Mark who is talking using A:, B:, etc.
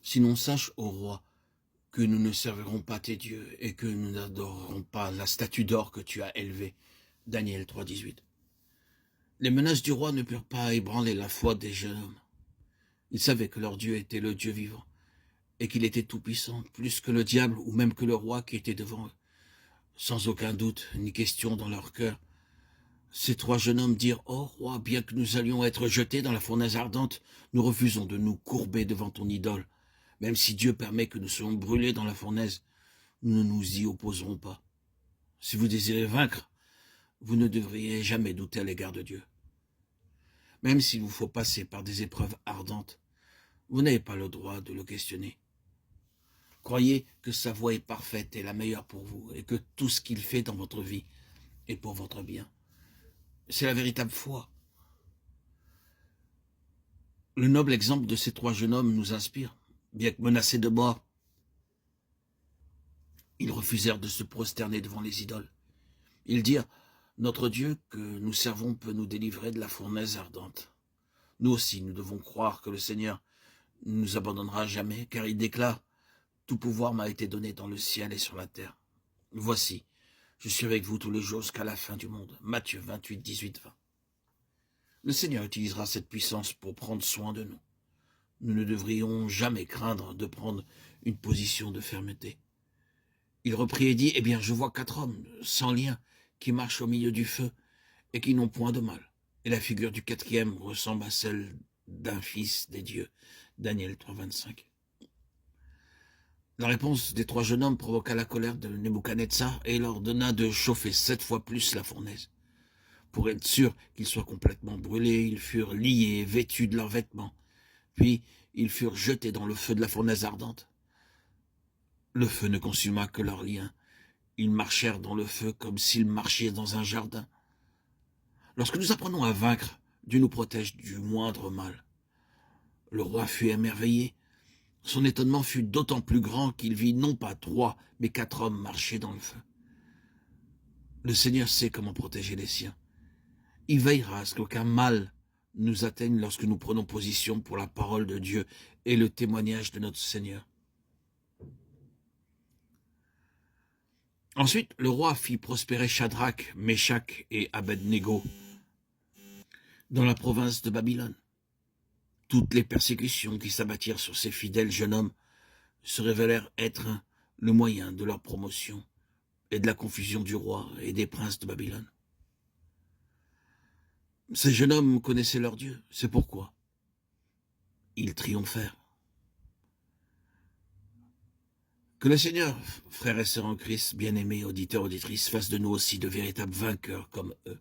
A: Sinon sache, ô roi, que nous ne servirons pas tes dieux et que nous n'adorerons pas la statue d'or que tu as élevée. Daniel 3, 18. Les menaces du roi ne purent pas ébranler la foi des jeunes hommes. Ils savaient que leur Dieu était le Dieu vivant et qu'il était tout-puissant, plus que le diable ou même que le roi qui était devant eux. Sans aucun doute ni question dans leur cœur, ces trois jeunes hommes dirent « Oh roi, bien que nous allions être jetés dans la fournaise ardente, nous refusons de nous courber devant ton idole. Même si Dieu permet que nous soyons brûlés dans la fournaise, nous ne nous y opposerons pas. Si vous désirez vaincre, vous ne devriez jamais douter à l'égard de Dieu. Même s'il vous faut passer par des épreuves ardentes, vous n'avez pas le droit de le questionner. Croyez que sa voie est parfaite et la meilleure pour vous, et que tout ce qu'il fait dans votre vie est pour votre bien. C'est la véritable foi. Le noble exemple de ces trois jeunes hommes nous inspire. Bien que menacés de mort, ils refusèrent de se prosterner devant les idoles. Ils dirent « Notre Dieu que nous servons peut nous délivrer de la fournaise ardente. » Nous aussi, nous devons croire que le Seigneur ne nous abandonnera jamais, car il déclare « Tout pouvoir m'a été donné dans le ciel et sur la terre. Voici, je suis avec vous tous les jours jusqu'à la fin du monde. » Matthieu 28, 18, 20. Le Seigneur utilisera cette puissance pour prendre soin de nous. Nous ne devrions jamais craindre de prendre une position de fermeté. Il reprit et dit, « Eh bien, je vois 4 hommes sans lien qui marchent au milieu du feu et qui n'ont point de mal. Et la figure du 4e ressemble à celle d'un fils des dieux. » Daniel 3, 25. La réponse des 3 jeunes hommes provoqua la colère de Nebuchadnezzar et il ordonna de chauffer 7 fois plus la fournaise. Pour être sûr qu'ils soient complètement brûlés, ils furent liés, vêtus de leurs vêtements. Puis, ils furent jetés dans le feu de la fournaise ardente. Le feu ne consuma que leurs liens. Ils marchèrent dans le feu comme s'ils marchaient dans un jardin. Lorsque nous apprenons à vaincre, Dieu nous protège du moindre mal. Le roi fut émerveillé. Son étonnement fut d'autant plus grand qu'il vit non pas 3, mais 4 hommes marcher dans le feu. Le Seigneur sait comment protéger les siens. Il veillera à ce qu'aucun mal nous atteigne lorsque nous prenons position pour la parole de Dieu et le témoignage de notre Seigneur. Ensuite, le roi fit prospérer Shadrach, Méshach et Abednego dans la province de Babylone. Toutes les persécutions qui s'abattirent sur ces fidèles jeunes hommes se révélèrent être le moyen de leur promotion et de la confusion du roi et des princes de Babylone. Ces jeunes hommes connaissaient leur Dieu, c'est pourquoi ils triomphèrent. Que le Seigneur, frères et sœurs en Christ, bien-aimés, auditeurs, auditrices, fasse de nous aussi de véritables vainqueurs comme eux.